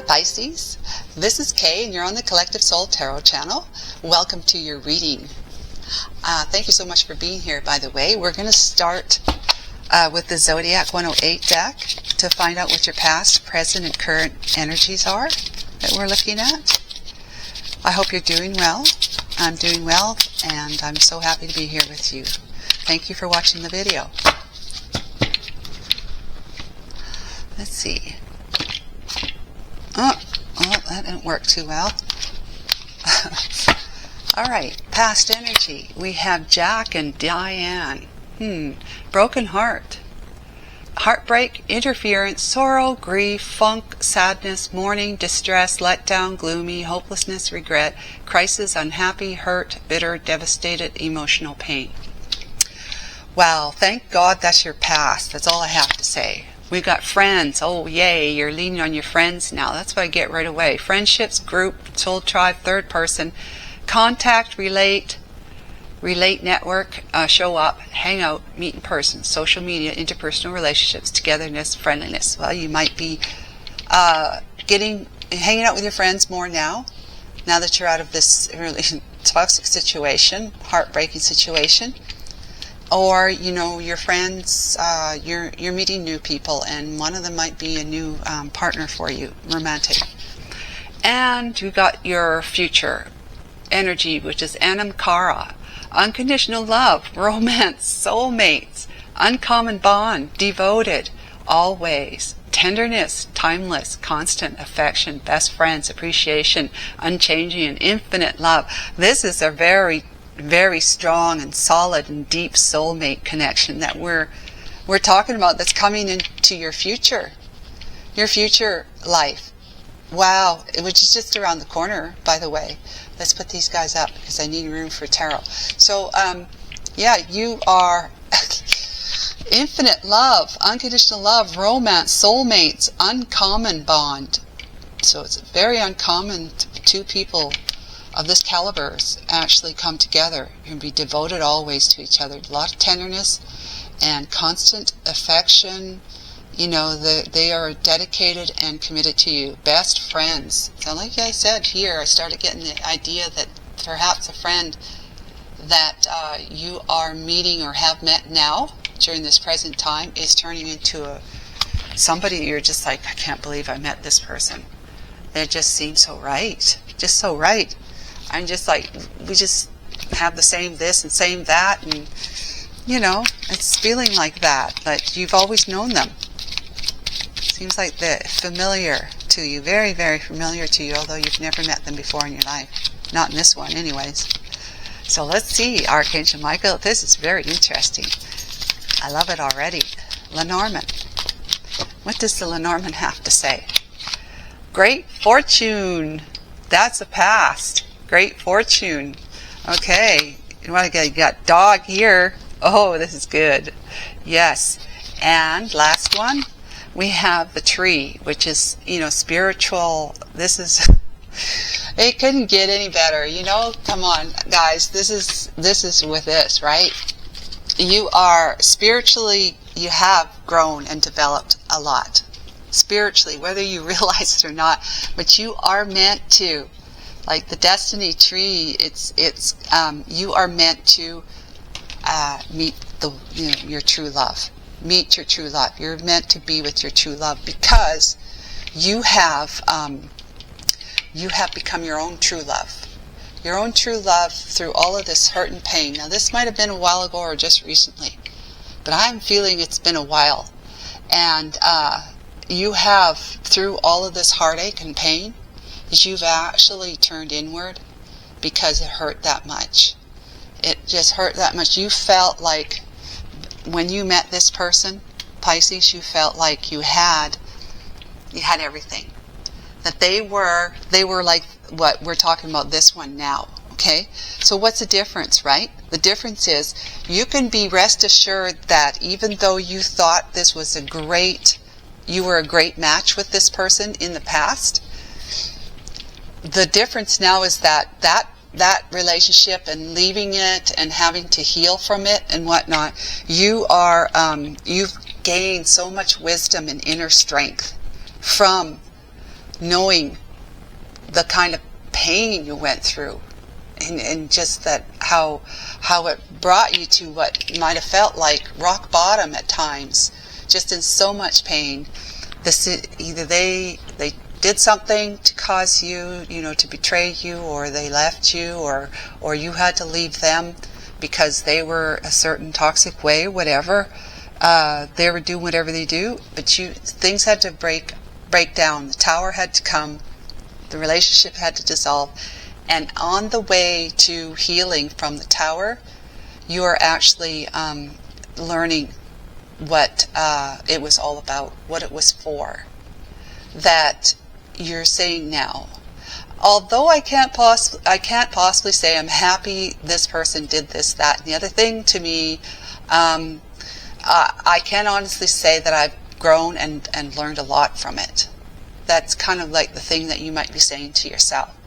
Hi Pisces, this is Kay and you're on the Collective Soul Tarot channel. Welcome to your reading. Thank you so much for being here, by the way. We're going to start with the Zodiac 108 deck to find out what your past, present, and current energies are that we're looking at. I hope you're doing well. I'm doing well and I'm so happy to be here with you. Thank you for watching the video. Let's see. Oh, that didn't work too well. Alright, past energy. We have Jack and Diane. Broken heart. Heartbreak, interference, sorrow, grief, funk, sadness, mourning, distress, letdown, gloomy, hopelessness, regret, crisis, unhappy, hurt, bitter, devastated, emotional pain. Wow, thank God that's your past. That's all I have to say. We've got friends. Oh, yay, you're leaning on your friends now. That's what I get right away. Friendships, group, soul tribe, third person, contact, relate, network, show up, hang out, meet in person, social media, interpersonal relationships, togetherness, friendliness. Well, you might be hanging out with your friends more now that you're out of this really toxic situation, heartbreaking situation. Or, you know, your friends, you're meeting new people, and one of them might be a new partner for you, romantic. And you got your future energy, which is Anamkara, unconditional love, romance, soulmates, uncommon bond, devoted, always, tenderness, timeless, constant affection, best friends, appreciation, unchanging, and infinite love. This is a very strong and solid and deep soulmate connection that we're talking about, that's coming into your future life. Wow, which is just around the corner, by the way. Let's put these guys up because I need room for tarot. So yeah, you are infinite love, unconditional love, romance, soulmates, uncommon bond. So it's very uncommon two people of this caliber actually come together and be devoted always to each other. A lot of tenderness and constant affection. You know, they are dedicated and committed to you. Best friends. So like I said here, I started getting the idea that perhaps a friend that you are meeting or have met now during this present time is turning into somebody you're just like, I can't believe I met this person. They just seem so right. Just so right. I'm just like, we just have the same this and same that, and you know, it's feeling like that, but you've always known them. Seems like they're familiar to you, very, very familiar to you, although you've never met them before in your life. Not in this one, anyways. So let's see, Archangel Michael. This is very interesting. I love it already. Lenormand. What does the Lenormand have to say? Great fortune. That's a past. Great fortune. Okay. You got dog here. Oh, this is good. Yes. And last one, we have the tree, which is, you know, spiritual. This is, it couldn't get any better. You know, come on, guys. This is with this, right? You are spiritually, you have grown and developed a lot. Spiritually, whether you realize it or not, but you are meant to. Like the destiny tree, you are meant to meet your true love. Meet your true love. You're meant to be with your true love because you have become your own true love. Your own true love through all of this hurt and pain. Now this might have been a while ago or just recently, but I'm feeling it's been a while. And you have, through all of this heartache and pain, is you've actually turned inward because it hurt that much. It just hurt that much. You felt like when you met this person, Pisces, you felt like you had everything. That they were like what we're talking about this one now. Okay? So what's the difference, right? The difference is you can be rest assured that even though you thought this was you were a great match with this person in the past, the difference now is that relationship and leaving it and having to heal from it and whatnot, you've gained so much wisdom and inner strength from knowing the kind of pain you went through, and just that how it brought you to what might have felt like rock bottom at times, just in so much pain. Either they did something to cause you, to betray you, or they left you, or you had to leave them because they were a certain toxic way, whatever. They were doing whatever they do, but things had to break down. The tower had to come. The relationship had to dissolve. And on the way to healing from the tower, you are actually learning what it was all about, what it was for. That you're saying now, although I can't possibly say I'm happy this person did this, that, and the other thing to me, I can honestly say that I've grown and learned a lot from it. That's kind of like the thing that you might be saying to yourself.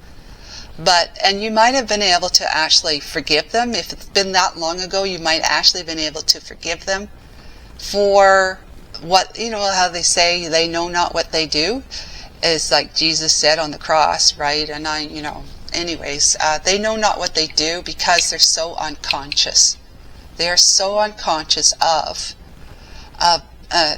And you might have been able to actually forgive them. If it's been that long ago, you might actually have been able to forgive them for what, how they say they know not what they do. It's like Jesus said on the cross, right? And anyways, they know not what they do because they're so unconscious. They are so unconscious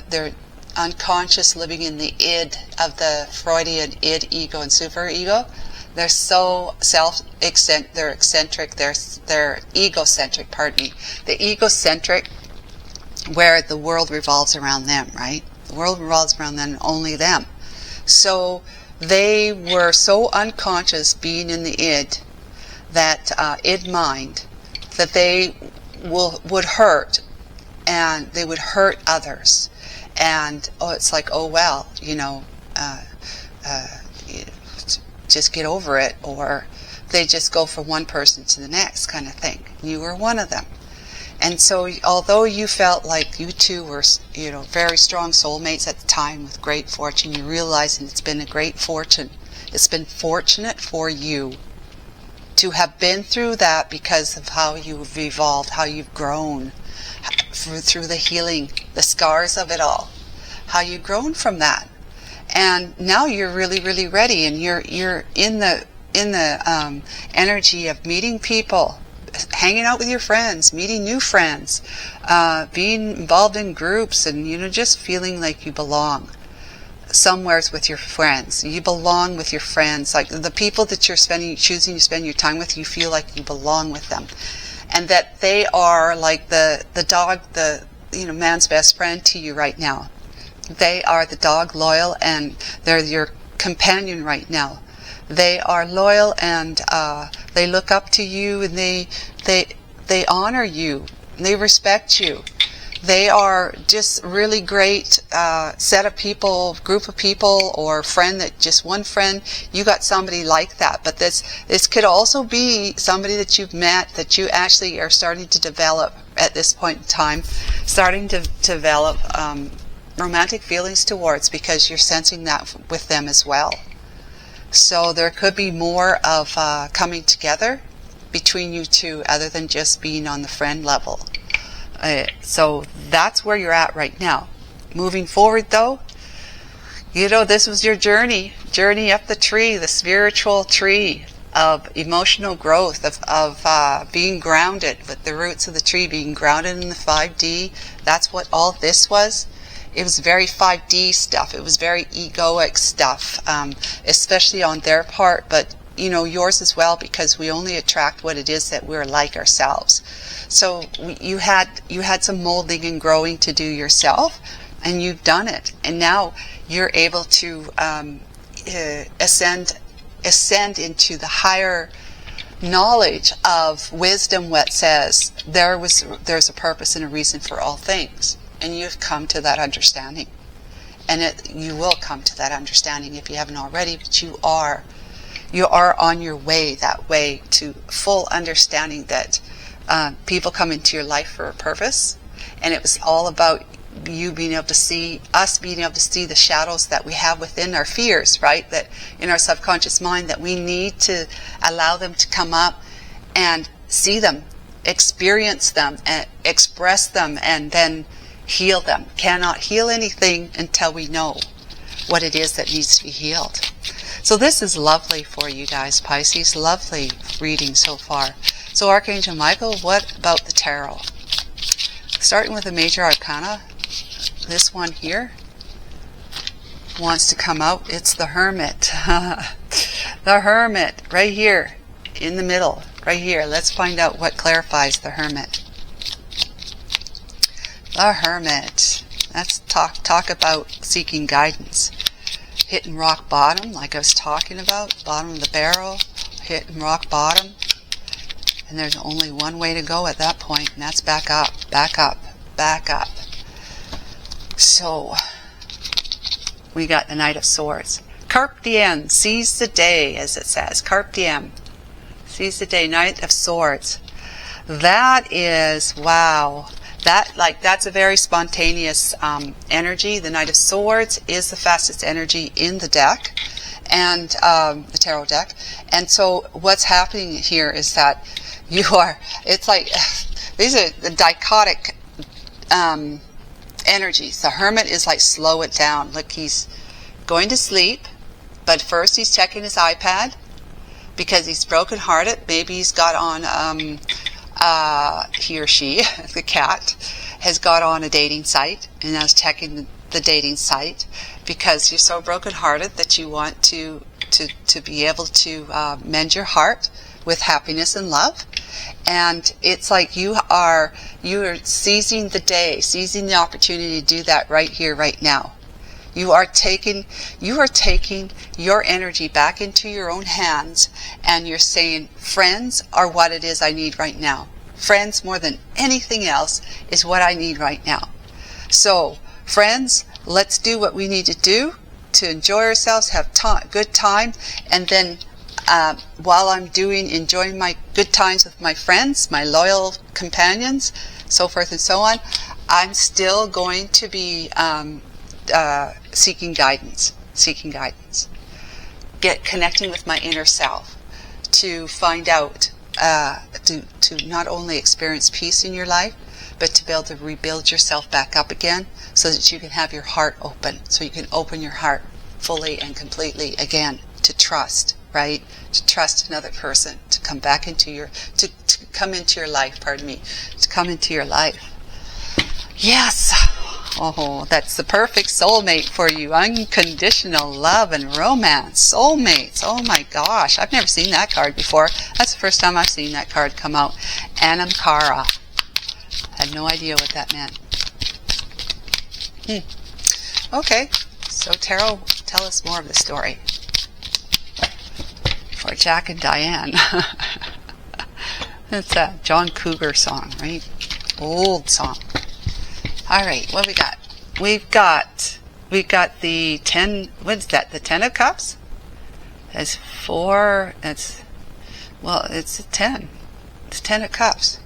they're unconscious, living in the id of the Freudian id, ego, and superego. They're so they're eccentric, they're egocentric, pardon me. The egocentric, where the world revolves around them, right? The world revolves around them, only them. So they were so unconscious, being in the id, that id mind, that they would hurt, and they would hurt others. And it's like, oh well, just get over it, or they just go from one person to the next kind of thing. You were one of them. And so although you felt like you two were, very strong soulmates at the time with great fortune, you realizing it's been a great fortune. It's been fortunate for you to have been through that because of how you've evolved, how you've grown through the healing, the scars of it all, how you've grown from that. And now you're really, really ready, and you're in the energy of meeting people, hanging out with your friends, meeting new friends, being involved in groups, and just feeling like you belong somewheres with your friends. You belong with your friends, like the people that you're choosing to spend your time with. You feel like you belong with them, and that they are like the dog, man's best friend to you right now. They are the dog, loyal, and they're your companion right now. They are loyal, and they look up to you, and they honor you, and they respect you. They are just really great set of people, group of people, or friend that just one friend. You got somebody like that, but this could also be somebody that you've met that you actually are starting to develop at this point in time, starting to develop romantic feelings towards, because you're sensing that with them as well. So there could be more of coming together between you two, other than just being on the friend level. So that's where you're at right now. Moving forward, though, this was your journey up the tree, the spiritual tree of emotional growth, of being grounded, with the roots of the tree being grounded in the 5D. That's what all this was. It was very 5D stuff. It was very egoic stuff, especially on their part, but yours as well, because we only attract what it is that we're like ourselves. So you had some molding and growing to do yourself, and you've done it, and now you're able to ascend into the higher knowledge of wisdom, what says there's a purpose and a reason for all things. And you've come to that understanding, and you will come to that understanding if you haven't already. But you are on your way that way to full understanding that people come into your life for a purpose, and it was all about you being able to see the shadows that we have within our fears, right? That in our subconscious mind, that we need to allow them to come up and see them, experience them, and express them, and then heal them. Cannot heal anything until we know what it is that needs to be healed. So this is lovely for you guys, Pisces. Lovely reading so far. So Archangel Michael, what about the tarot? Starting with the major arcana, this one here wants to come out. It's the Hermit. The Hermit, right here, in the middle, right here. Let's find out what clarifies the Hermit. The Hermit. Let's talk about seeking guidance. Hitting rock bottom, like I was talking about. Bottom of the barrel. Hitting rock bottom. And there's only one way to go at that point, and that's back up, back up, back up. So, we got the Knight of Swords. Carpe diem, seize the day, as it says. Carpe diem, seize the day, Knight of Swords. That is, wow. That's a very spontaneous energy. The Knight of Swords is the fastest energy in the deck, and the tarot deck. And so what's happening here is that it's like, these are the dichotic energies. The Hermit is like, slow it down. Look, he's going to sleep, but first he's checking his iPad because he's brokenhearted. Maybe he's got on, he or she, the cat, has got on a dating site and now is checking the dating site because you're so brokenhearted that you want to be able to mend your heart with happiness and love. And it's like you are seizing the day, seizing the opportunity to do that right here, right now. You are taking your energy back into your own hands, and you're saying, friends are what it is I need right now. Friends, more than anything else, is what I need right now. So, friends, let's do what we need to do to enjoy ourselves, have good time, and then while I'm enjoying my good times with my friends, my loyal companions, so forth and so on, I'm still going to be seeking guidance, connecting with my inner self to find out, to not only experience peace in your life, but to be able to rebuild yourself back up again so that you can have your heart open, so you can open your heart fully and completely again to trust, right? To trust another person, to come back into your, to come into your life, to come into your life. Yes! Oh, that's the perfect soulmate for you. Unconditional love and romance. Soulmates. Oh my gosh. I've never seen that card before. That's the first time I've seen that card come out. Anamkara. I had no idea what that meant. Okay. So Tarot, tell us more of the story. For Jack and Diane. That's a John Cougar song, right? Old song. Alright, what we got? We've got the 10, what is that? The 10 of Cups? That's 4, it's a 10. It's 10 of Cups.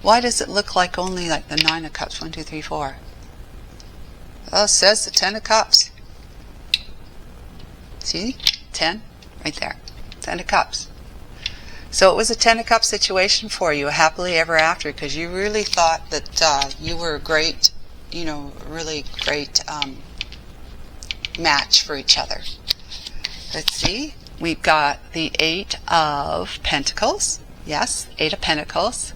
Why does it look like only like the 9 of Cups? 1, 2, 3, 4. Well, it says the 10 of Cups. See? 10? Right there. 10 of Cups. So it was a 10 of Cups situation for you, a happily ever after, because you really thought that you were a great, really great match for each other. Let's see. We've got the 8 of Pentacles. Yes, 8 of Pentacles.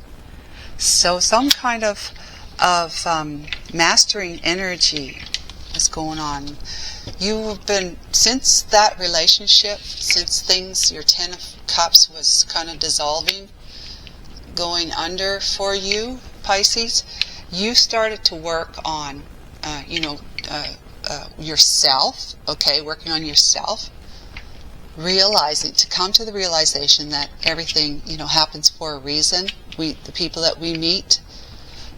So some kind of mastering energy is going on. You've been, since that relationship, since your 10 of Cups was kind of dissolving, going under for you, Pisces, you started to work on, yourself, okay, working on yourself, to come to the realization that everything, happens for a reason. The people that we meet,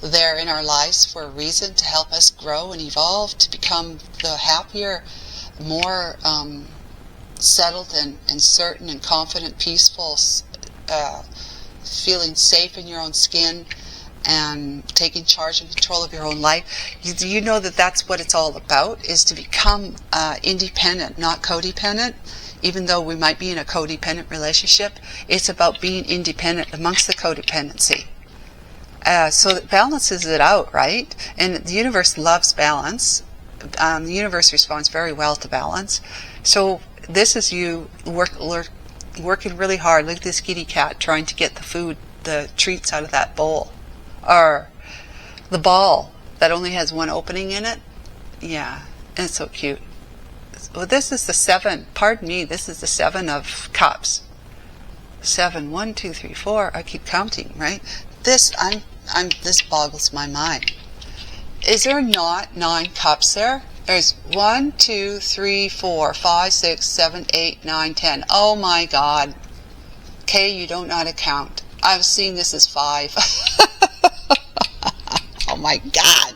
they're in our lives for a reason, to help us grow and evolve, to become the happier, more settled and certain and confident, peaceful, feeling safe in your own skin and taking charge and control of your own life. You know that that's what it's all about, is to become independent, not codependent. Even though we might be in a codependent relationship, it's about being independent amongst the codependency. So that balances it out, right? And the universe loves balance. The universe responds very well to balance. So this is you working really hard. Look at this kitty cat trying to get the food, the treats out of that bowl. Or the ball that only has one opening in it. Yeah, and it's so cute. Well, this is the 7, pardon me, this is the 7 of Cups. 7, 1, 2, 3, 4, I keep counting, right? This, this boggles my mind. Is there not 9 cups there? There's 1, 2, 3, 4, 5, 6, 7, 8, 9, 10. Oh my God. Okay, you don't know how to count. I was seeing this as 5. Oh my God.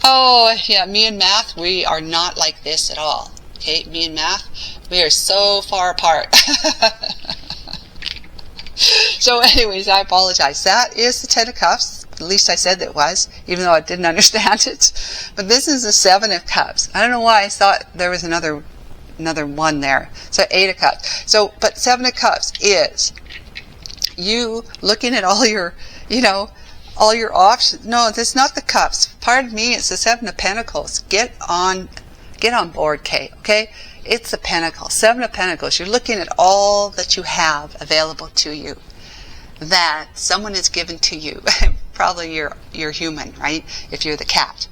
Oh yeah, me and math, we are not like this at all. Okay, me and math, we are so far apart. So anyways, I apologize. That is the 10 of Cups. At least I said that it was, even though I didn't understand it. But this is the 7 of Cups. I don't know why I thought there was another one there. So 8 of Cups. So, but 7 of Cups is you looking at all your, all your options. No, that's not the Cups. Pardon me, it's the 7 of Pentacles. Get on board, Kay, okay? It's the Pentacles, 7 of Pentacles. You're looking at all that you have available to you, that someone has given to you. Probably you're human, right? If you're the cat.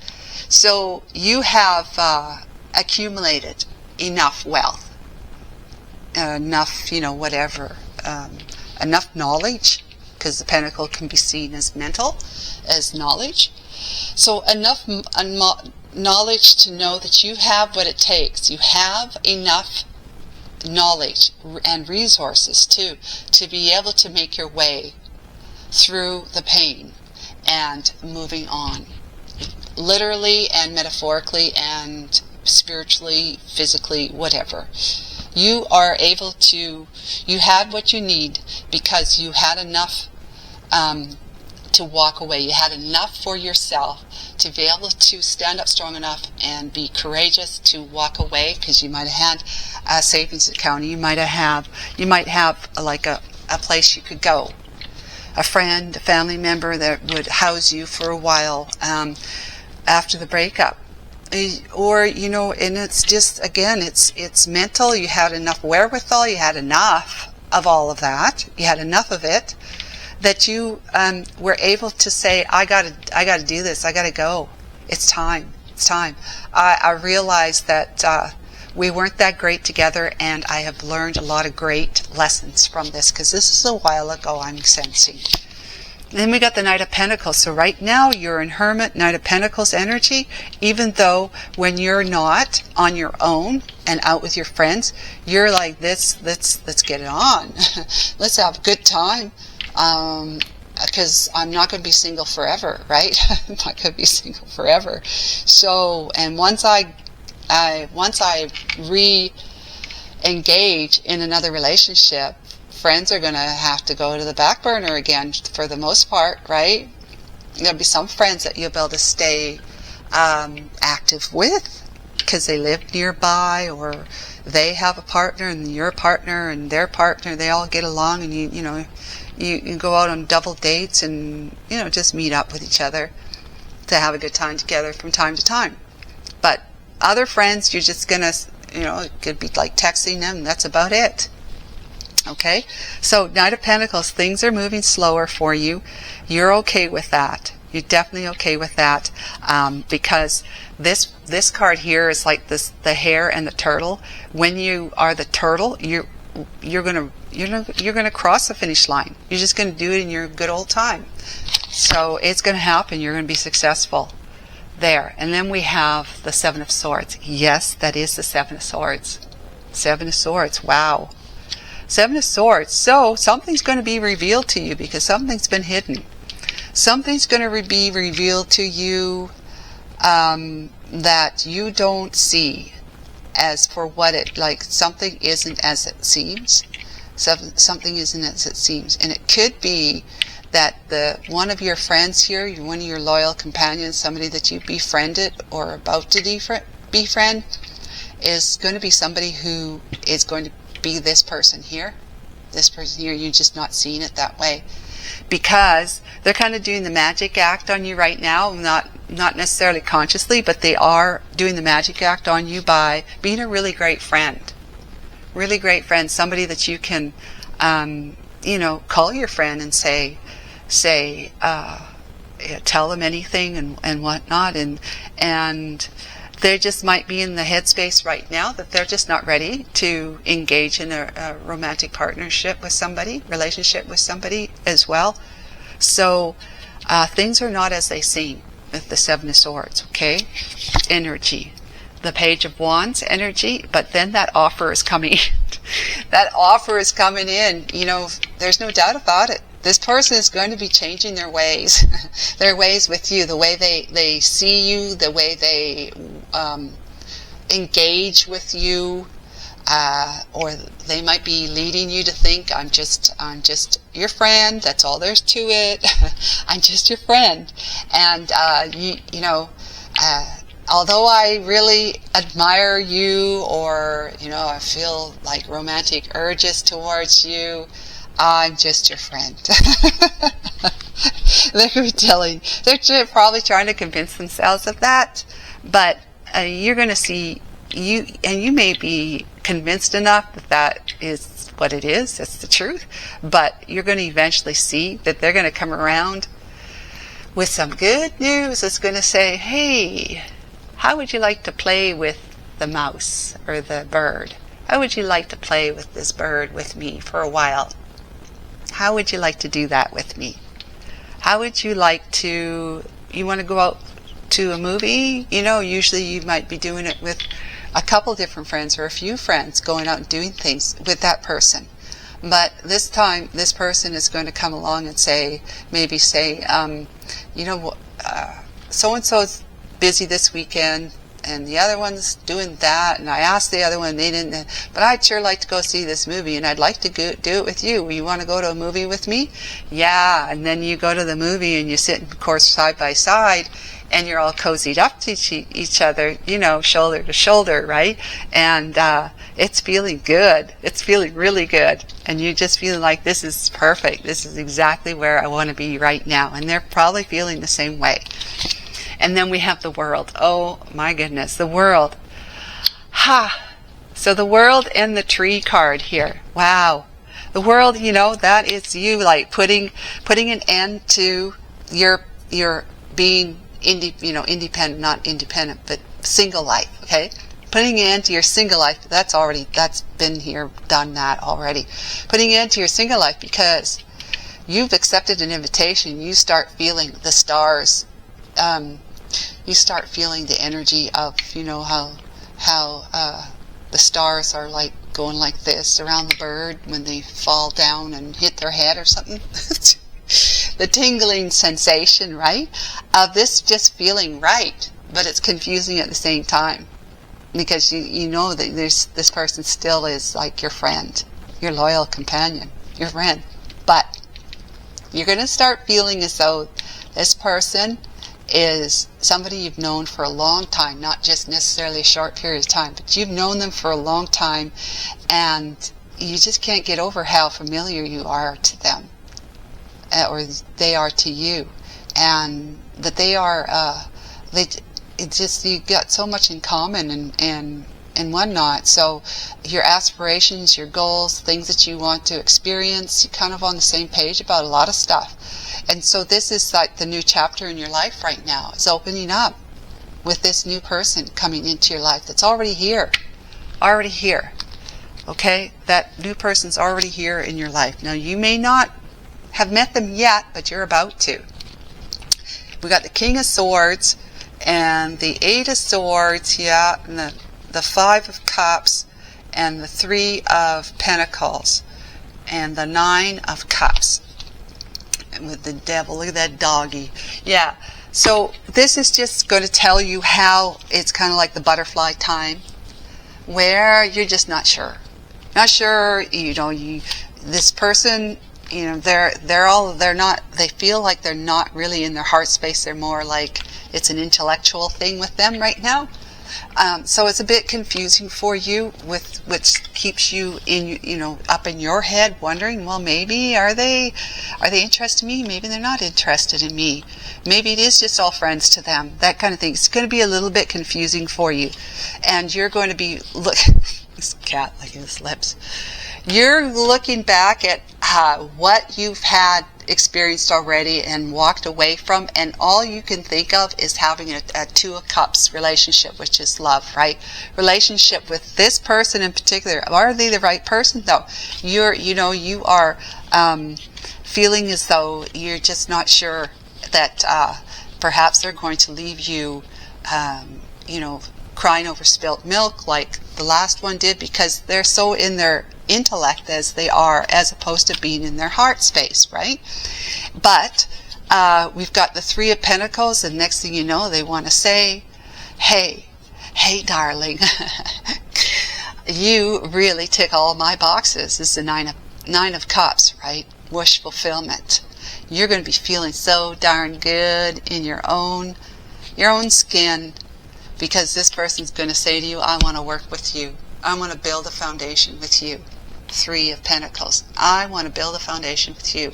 So you have accumulated enough wealth, enough, whatever, enough knowledge, because the Pentacle can be seen as mental, as knowledge. So enough knowledge to know that you have what it takes. You have enough knowledge and resources too to be able to make your way through the pain and moving on, literally and metaphorically and spiritually, physically, whatever. You are able to, you had what you need because you had enough to walk away. You had enough for yourself to be able to stand up strong enough and be courageous to walk away, because you might have had a savings account. You might have like a place you could go, a friend, a family member that would house you for a while after the breakup. Or, and it's just, again, it's mental. You had enough wherewithal, you had enough of all of that, you had enough of it, that you were able to say, I gotta do this, I gotta go. It's time. I realized that we weren't that great together, and I have learned a lot of great lessons from this, because this is a while ago, I'm sensing. Then we got the Knight of Pentacles. So right now you're in Hermit, Knight of Pentacles energy, even though when you're not on your own and out with your friends, you're like this, let's get it on. Let's have a good time. Because I'm not going to be single forever, right? I'm not going to be single forever. So, and once I re-engage in another relationship, friends are going to have to go to the back burner again for the most part, right? There'll be some friends that you'll be able to stay active with because they live nearby, or they have a partner and you're a partner and their partner, they all get along, and you go out on double dates and just meet up with each other to have a good time together from time to time. But other friends, you're just gonna it could be like texting them, that's about it. Okay, so Knight of Pentacles, things are moving slower for you. You're okay with that. You're definitely okay with that, because this card here is like this: the hare and the turtle. When you are the turtle, you're gonna cross the finish line. You're just gonna do it in your good old time. So it's gonna happen. You're gonna be successful there. And then we have the 7 of Swords. Yes, that is the 7 of Swords. 7 of Swords. Wow. 7 of Swords. So something's going to be revealed to you because something's been hidden. Something's going to be revealed to you that you don't see as for what it, like something isn't as it seems. Something isn't as it seems. And it could be that one of your friends here, one of your loyal companions, somebody that you befriended or about to befriend, is going to be somebody who is going to be this person here. This person here, you're just not seeing it that way. Because they're kind of doing the magic act on you right now, not necessarily consciously, but they are doing the magic act on you by being a really great friend. really great friend, somebody that you can, you know, call your friend and say, tell them anything and whatnot, and they just might be in the headspace right now that they're just not ready to engage in a romantic partnership with somebody, relationship with somebody as well. So things are not as they seem with the Seven of Swords, okay? Energy. The Page of Wands energy, but then that offer is coming. That offer is coming in. You know, there's no doubt about it. This person is going to be changing their ways, their ways with you, the way they see you, the way they engage with you, or they might be leading you to think, I'm just your friend. That's all there's to it. I'm just your friend, and you know. Although I really admire you, or, you know, I feel like romantic urges towards you, I'm just your friend. They're probably trying to convince themselves of that, but you're going to see, you may be convinced enough that that is what it is, that's the truth, but you're going to eventually see that they're going to come around with some good news that's going to say, hey, how would you like to play with the mouse or the bird? How would you like to play with this bird with me for a while? How would you like to do that with me? How would you like to, you want to go out to a movie? You know, usually you might be doing it with a couple different friends or a few friends, going out and doing things with that person. But this time, this person is going to come along and say, maybe say, you know, so-and-so's busy this weekend, and the other one's doing that, and I asked the other one, they didn't, but I'd sure like to go see this movie, and I'd like to do it with you. You want to go to a movie with me? Yeah. And then you go to the movie, and you sit, of course, side by side, and you're all cozied up to each other, you know, shoulder to shoulder, right? And it's feeling good. It's feeling really good. And you just feel like this is perfect. This is exactly where I want to be right now. And they're probably feeling the same way. And then we have the World. Oh my goodness, the World. Ha! So the World and the Tree card here. Wow. The World, you know, that is you, like putting an end to your being independent, not independent, but single life, okay? Putting an end to your single life, that's been here, done that already. Putting an end to your single life because you've accepted an invitation. You start feeling the stars. You start feeling the energy of, you know, how the stars are like going like this around the bird when they fall down and hit their head or something. The tingling sensation, right? Of this just feeling right, but it's confusing at the same time. Because you know that this person still is like your friend, your loyal companion, your friend. But you're going to start feeling as though this person is somebody you've known for a long time, not just necessarily a short period of time, but you've known them for a long time, and you just can't get over how familiar you are to them, or they are to you, and that they are, you got so much in common and whatnot. So your aspirations, your goals, things that you want to experience, you're kind of on the same page about a lot of stuff. And so this is like the new chapter in your life right now. It's opening up with this new person coming into your life that's already here. Already here. Okay? That new person's already here in your life. Now you may not have met them yet, but you're about to. We got the King of Swords and the Eight of Swords, yeah, and the Five of Cups and the Three of Pentacles and the Nine of Cups. And with the Devil, look at that doggy. Yeah, so this is just going to tell you how it's kind of like the butterfly time, where you're just not sure. Not sure, you know, this person, you know, they feel like they're not really in their heart space. They're more like it's an intellectual thing with them right now. So it's a bit confusing for you, which keeps you in, you know, up in your head, wondering, well, maybe are they interested in me? Maybe they're not interested in me. Maybe it is just all friends to them. That kind of thing. It's going to be a little bit confusing for you, and you're going to be This cat licking his lips. You're looking back at what you've had experienced already and walked away from, and all you can think of is having a Two of Cups relationship, which is love, right? Relationship with this person in particular. Are they the right person? No. You are feeling as though you're just not sure that perhaps they're going to leave you, crying over spilt milk like the last one did, because they're so in their intellect as they are, as opposed to being in their heart space, right? But we've got the Three of Pentacles, and next thing you know, they want to say, hey darling, you really tick all my boxes. This is the Nine of Cups, right? Wish fulfillment. You're going to be feeling so darn good in your own skin, because this person's going to say to you, I want to work with you. I want to build a foundation with you. Three of Pentacles. I want to build a foundation with you.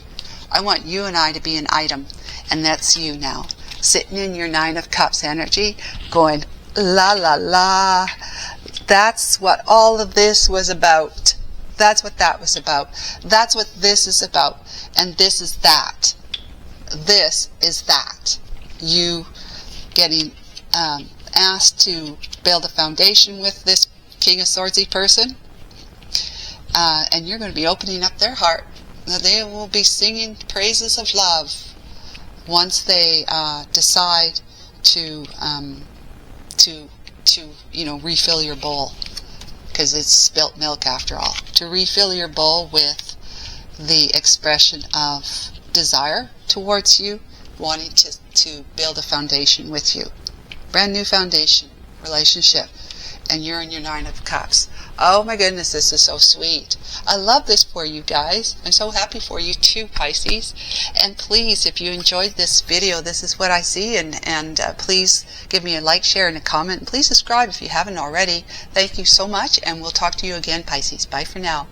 I want you and I to be an item. And that's you now. Sitting in your Nine of Cups energy, going, la la la. That's what all of this was about. That's what that was about. That's what this is about. And this is that. This is that. You getting asked to build a foundation with this King of Swordsy person, and you're going to be opening up their heart. They will be singing praises of love once they decide to refill your bowl, because it's spilt milk after all. To refill your bowl with the expression of desire towards you, wanting to build a foundation with you. Brand new foundation, relationship, and you're in your Nine of Cups. Oh my goodness, this is so sweet. I love this for you guys. I'm so happy for you too, Pisces. And please, if you enjoyed this video, this is what I see, and please give me a like, share, and a comment. And please subscribe if you haven't already. Thank you so much, and we'll talk to you again, Pisces. Bye for now.